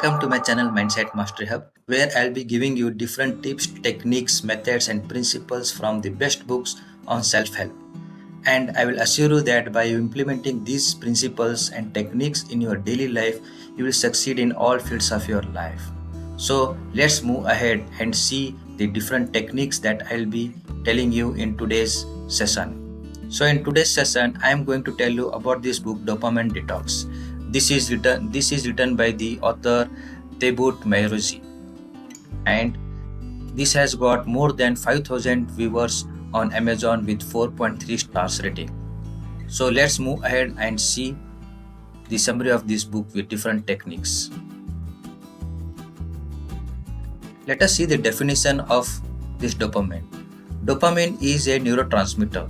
Welcome to my channel Mindset Mastery Hub, where I'll be giving you different tips, techniques, methods, and principles from the best books on self help. And I will assure you that by implementing these principles and techniques in your daily life, you will succeed in all fields of your life. So let's move ahead and see the different techniques that I'll be telling you in today's session. So in today's session, I am going to tell you about this book Dopamine Detox. This is written by the author Thibaut Meurisse, and this has got more than 5,000 viewers on Amazon with 4.3 stars rating. So let's move ahead and see the summary of this book with different techniques. Let us see the definition of this dopamine. Dopamine is a neurotransmitter,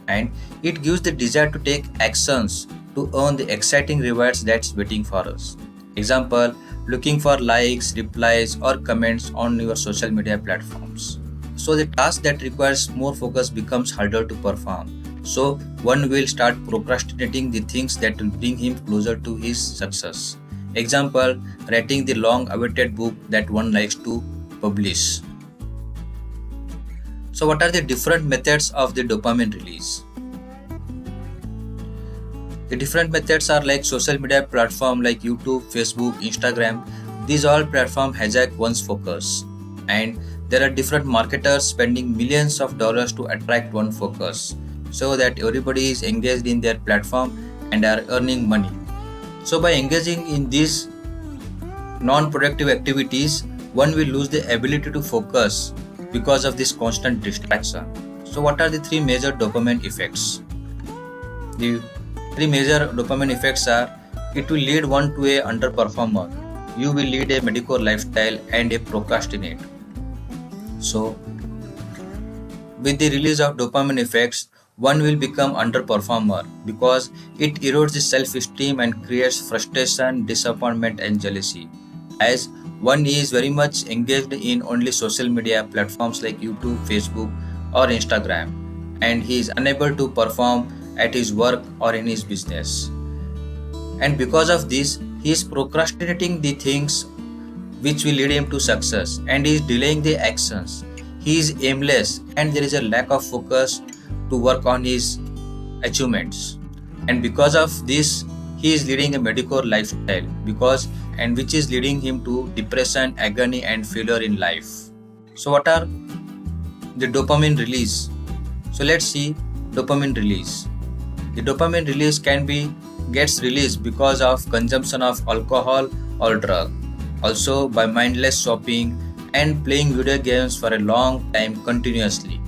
and it gives the desire to take actions to earn the exciting rewards that's waiting for us. Example, looking for likes, replies, or comments on your social media platforms. So the task that requires more focus becomes harder to perform. So one will start procrastinating the things that will bring him closer to his success. Example, writing the long-awaited book that one likes to publish. So what are the different methods of the dopamine release? The different methods are like social media platform like YouTube, Facebook, Instagram. These all platforms hijack one's focus, and there are different marketers spending millions of dollars to attract one focus so that everybody is engaged in their platform and are earning money. So by engaging in these non-productive activities, one will lose the ability to focus because of this constant distraction. So what are the three major dopamine effects? The three major dopamine effects are: it will lead one to a underperformer, you will lead a mediocre lifestyle, and a procrastinate. So with the release of dopamine effects, one will become underperformer because it erodes the self-esteem and creates frustration, disappointment, and jealousy, as one is very much engaged in only social media platforms like YouTube, Facebook, or Instagram, and he is unable to perform at his work or in his business. And because of this, he is procrastinating the things which will lead him to success, and he is delaying the actions. He is aimless, and there is a lack of focus to work on his achievements. And because of this, he is leading a mediocre lifestyle which is leading him to depression, agony, and failure in life. So what are the dopamine release? So let's see dopamine release. The dopamine release gets released because of consumption of alcohol or drug, also by mindless shopping and playing video games for a long time continuously,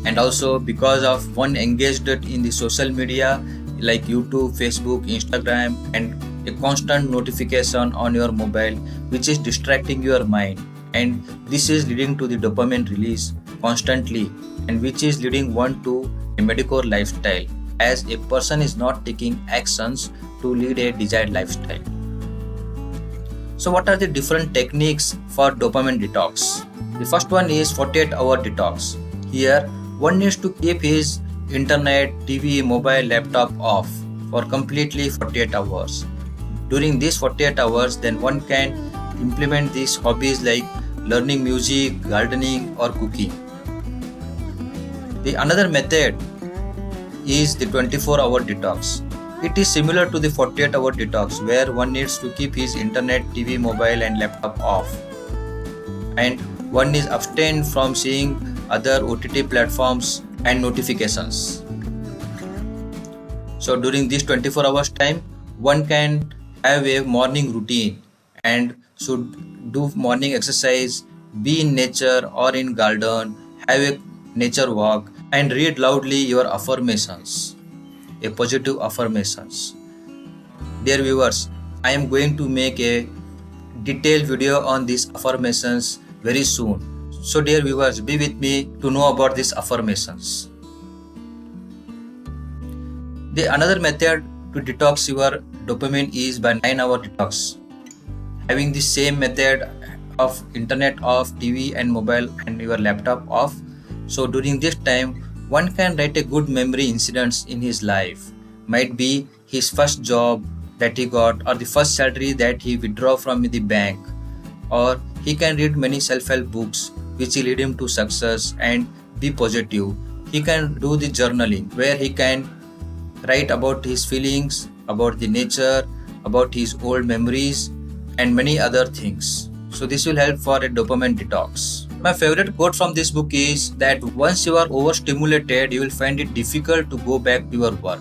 and also because of one engaged in the social media like YouTube, Facebook, Instagram, and a constant notification on your mobile which is distracting your mind, and this is leading to the dopamine release constantly, and which is leading one to a mediocre lifestyle, as a person is not taking actions to lead a desired lifestyle. So what are the different techniques for dopamine detox? The first one is 48-hour detox. Here one needs to keep his internet, TV, mobile, laptop off for completely 48 hours. During these 48 hours, then one can implement these hobbies like learning music, gardening, or cooking. The another method is the 24-hour detox. It is similar to the 48-hour detox, where one needs to keep his internet, TV, mobile, and laptop off, and one is abstain from seeing other OTT platforms and notifications. So during this 24 hours time, one can have a morning routine and should do morning exercise, be in nature or in garden, have a nature walk, and read loudly your affirmations, a positive affirmations. Dear viewers, I am going to make a detailed video on these affirmations very soon. So dear viewers, be with me to know about these affirmations. The another method to detox your dopamine is by 9-hour detox. Having the same method of internet off, TV and mobile and your laptop off. So during this time, one can write a good memory incidents in his life. Might be his first job, that he got, or the first salary that he withdraw from the bank, or he can read many self-help books which will lead him to success and be positive. He can do the journaling where he can write about his feelings, about the nature, about his old memories, and many other things. So this will help for a dopamine detox. My favorite quote from this book is that once you are overstimulated, you will find it difficult to go back to your work.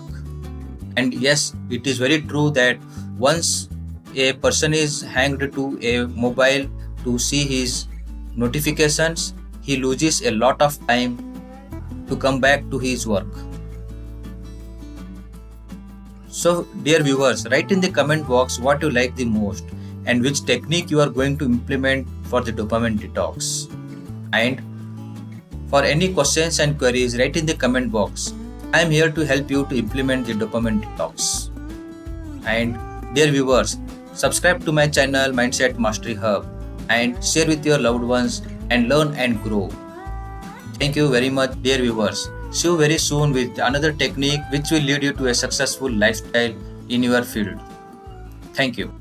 And yes, it is very true that once a person is hanged to a mobile to see his notifications, he loses a lot of time to come back to his work. So, dear viewers, write in the comment box what you like the most and which technique you are going to implement for the dopamine detox. And for any questions and queries, write in the comment box. I am here to help you to implement the dopamine detox. And dear viewers, subscribe to my channel Mindset Mastery Hub and share with your loved ones and learn and grow. Thank you very much, dear viewers. See you very soon with another technique which will lead you to a successful lifestyle in your field. Thank you.